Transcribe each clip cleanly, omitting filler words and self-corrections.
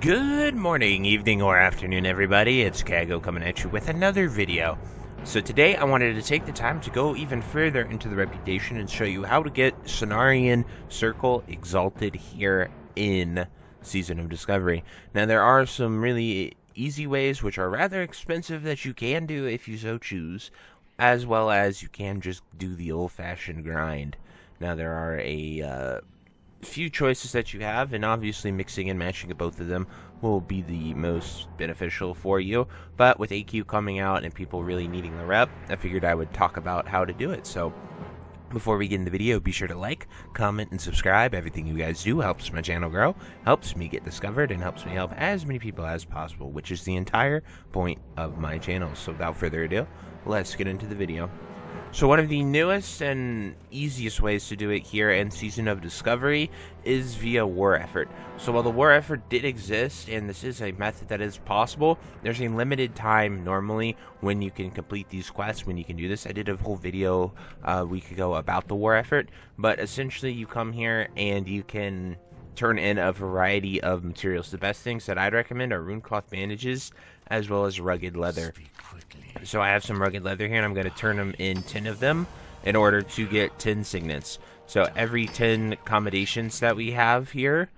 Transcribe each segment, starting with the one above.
Good morning, evening, or afternoon, everybody. It's Kaghoe coming at you with another video. So today I wanted to take the time to go even further into the reputation and show you how to get Cenarion Circle exalted here in Season of Discovery. Now there are some really easy ways, which are rather expensive, that you can do if you so choose, as well as you can just do the old-fashioned grind. Now there are a few choices that you have, and obviously mixing and matching both of them will be the most beneficial for you. But with AQ coming out and people really needing the rep, I figured I would talk about how to do it. So before we get in the video, be sure to like, comment, and subscribe. Everything you guys do helps my channel grow, helps me get discovered, and helps me help as many people as possible, which is the entire point of my channel. So without further ado, let's get into the video. So one of the newest and easiest ways to do it here in Season of Discovery is via War Effort. So while the War Effort did exist, and this is a method that is possible, there's a limited time normally when you can complete these quests, when you can do this. I did a whole video a week ago about the War Effort, but essentially you come here and you can turn in a variety of materials. The best things that I'd recommend are rune cloth bandages as well as rugged leather. So I have some rugged leather here, and I'm going to turn them in 10 of them in order to get 10 signets. So every 10 accommodations that we have here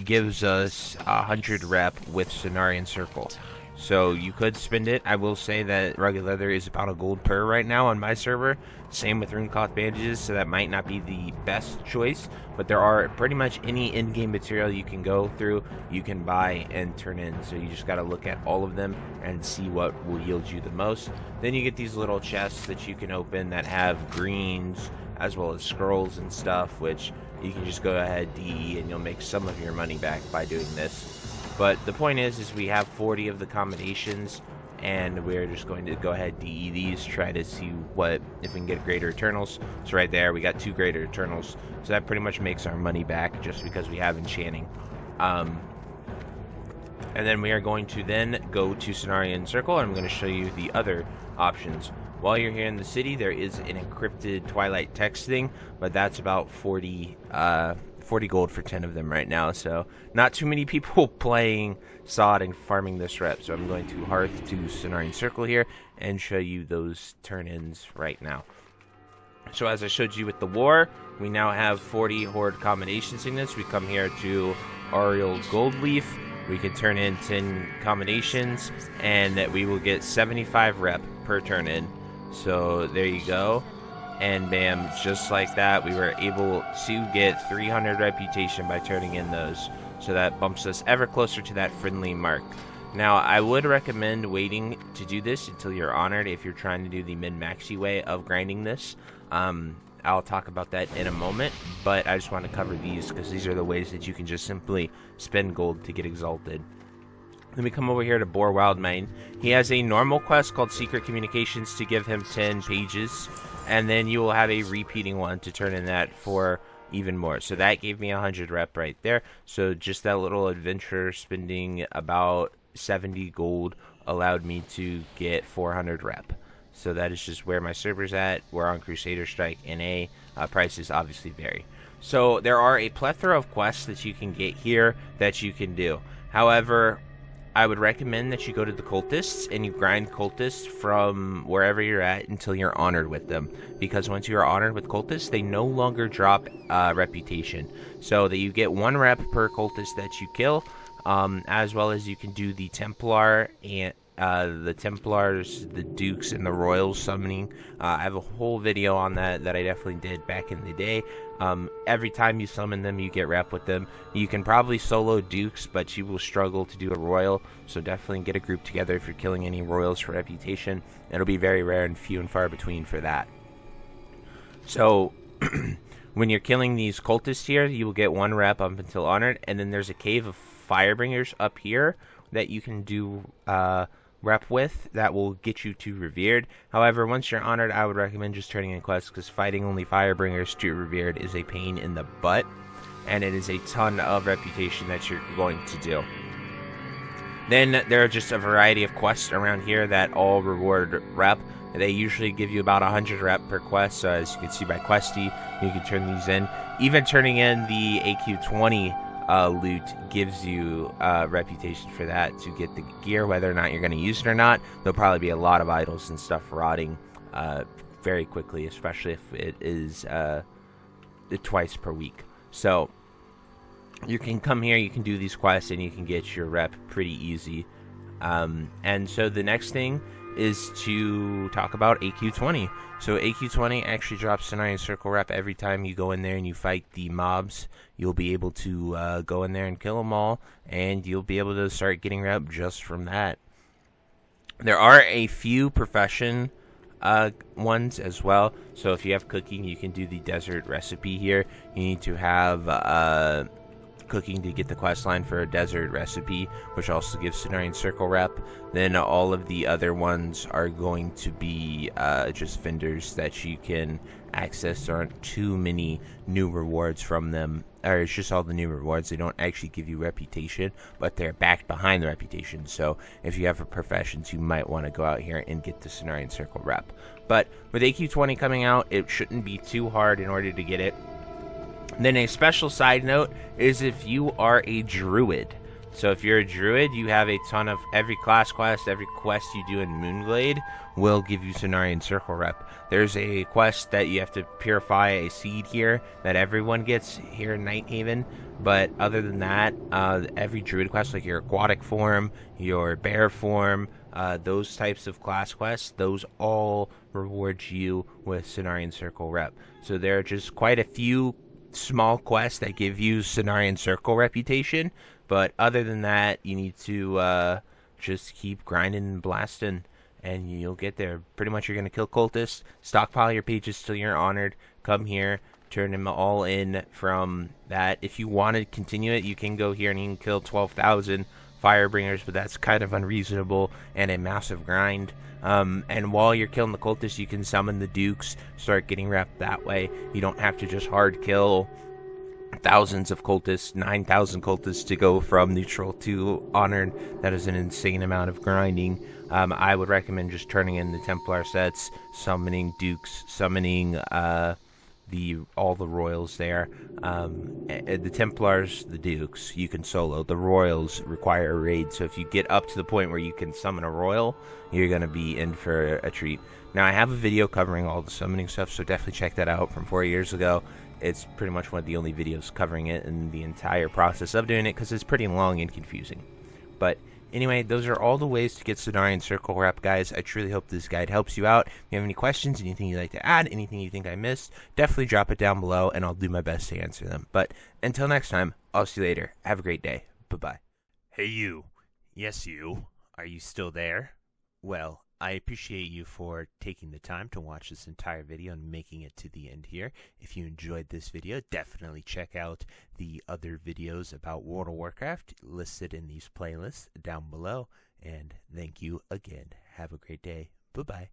gives us 100 rep with Cenarion Circle. So you could spend it. I will say that rugged leather is about a gold per right now on my server. Same with rune cloth bandages, so that might not be the best choice, but there are pretty much any in-game material you can go through, you can buy and turn in. So you just got to look at all of them and see what will yield you the most. Then you get these little chests that you can open that have greens as well as scrolls and stuff, which you can just go ahead DE and you'll make some of your money back by doing this. But the point is we have 40 of the combinations, and we're just going to go ahead DE these, try to see if we can get greater Eternals. So right there, we got 2 greater Eternals. So that pretty much makes our money back just because we have enchanting. And then we are going to then go to Cenarion Circle, and I'm going to show you the other options. While you're here in the city, there is an encrypted Twilight text thing, but that's about 40 gold for 10 of them right now, so not too many people playing Sod and farming this rep. So I'm going to Hearth to Cenarion Circle here and show you those turn-ins right now. So as I showed you with the war, we now have 40 Horde combination signets. We come here to Aureal Goldleaf. We can turn in 10 combinations, and we will get 75 rep per turn-in. So there you go. And bam, just like that, we were able to get 300 reputation by turning in those. So that bumps us ever closer to that friendly mark. Now, I would recommend waiting to do this until you're honored if you're trying to do the min-maxi way of grinding this. I'll talk about that in a moment, but I just want to cover these because these are the ways that you can just simply spend gold to get exalted. Then we come over here to Boar Wildmine. He has a normal quest called Secret Communications to give him 10 pages. And then you will have a repeating one to turn in that for even more. So that gave me 100 rep right there. So just that little adventure, spending about 70 gold, allowed me to get 400 rep. So that is just where my server's at. We're on Crusader Strike NA. Prices obviously vary. So there are a plethora of quests that you can get here that you can do. However, I would recommend that you go to the cultists and you grind cultists from wherever you're at until you're honored with them. Because once you are honored with cultists, they no longer drop reputation. So that you get 1 rep per cultist that you kill, as well as you can do the Templar and the Templars, the Dukes, and the Royals summoning. I have a whole video on that I definitely did back in the day. Every time you summon them, you get rep with them. You can probably solo Dukes, but you will struggle to do a Royal, so definitely get a group together if you're killing any Royals for reputation. It'll be very rare and few and far between for that. So when you're killing these cultists here, you will get 1 rep up until honored, and then there's a Cave of Firebringers up here that you can do rep with that will get you to revered. However, once you're honored, I would recommend just turning in quests, because fighting only Firebringers to revered is a pain in the butt, and it is a ton of reputation that you're going to do. Then there are just a variety of quests around here that all reward rep. They usually give you about 100 rep per quest, so as you can see by Questy, you can turn these in. Even turning in the AQ20 loot gives you reputation for that to get the gear, whether or not you're going to use it or not. There'll probably be a lot of idols and stuff rotting very quickly, especially if it is twice per week. So you can come here, you can do these quests, and you can get your rep pretty easy. And so the next thing is to talk about AQ20. So AQ20 actually drops Cenarion Circle Rep every time you go in there and you fight the mobs. You'll be able to go in there and kill them all, and you'll be able to start getting rep just from that. There are a few profession ones as well. So if you have cooking, you can do the desert recipe here. You need to have cooking to get the quest line for a desert recipe, which also gives Cenarion Circle Rep. Then all of the other ones are going to be just vendors that you can access. There aren't too many new rewards from them, or it's just all the new rewards. They don't actually give you reputation, but they're backed behind the reputation. So if you have a professions, you might want to go out here and get the Cenarion Circle Rep. But with AQ20 coming out, it shouldn't be too hard in order to get it. Then a special side note is if you are a druid. So if you're a druid, you have a ton of every class quest, every quest you do in Moonglade will give you Cenarion Circle Rep. There's a quest that you have to purify a seed here that everyone gets here in Nighthaven. But other than that, every druid quest, like your aquatic form, your bear form, those types of class quests, those all reward you with Cenarion Circle Rep. So there are just quite a few small quests that give you Cenarion Circle reputation, but other than that, you need to just keep grinding and blasting, and you'll get there. Pretty much you're going to kill cultists, stockpile your pages till you're honored, come here, turn them all in from that. If you want to continue it, you can go here and you can kill 12,000 Firebringers, but that's kind of unreasonable and a massive grind. And while you're killing the cultists, you can summon the dukes, start getting rep that way. You don't have to just hard kill thousands of cultists, 9,000 cultists to go from neutral to honored. That is an insane amount of grinding. I would recommend just turning in the Templar sets, summoning dukes, summoning all the royals there. The Templars, the dukes, you can solo. The royals require a raid, so if you get up to the point where you can summon a royal, you're going to be in for a treat. Now, I have a video covering all the summoning stuff, so definitely check that out from 4 years ago. It's pretty much one of the only videos covering it and the entire process of doing it, because it's pretty long and confusing. But anyway, those are all the ways to get Cenarion Circle Rep, guys. I truly hope this guide helps you out. If you have any questions, anything you'd like to add, anything you think I missed, definitely drop it down below, and I'll do my best to answer them. But until next time, I'll see you later. Have a great day. Bye-bye. Hey, you. Yes, you. Are you still there? Well, I appreciate you for taking the time to watch this entire video and making it to the end here. If you enjoyed this video, definitely check out the other videos about World of Warcraft listed in these playlists down below. And thank you again. Have a great day. Bye-bye.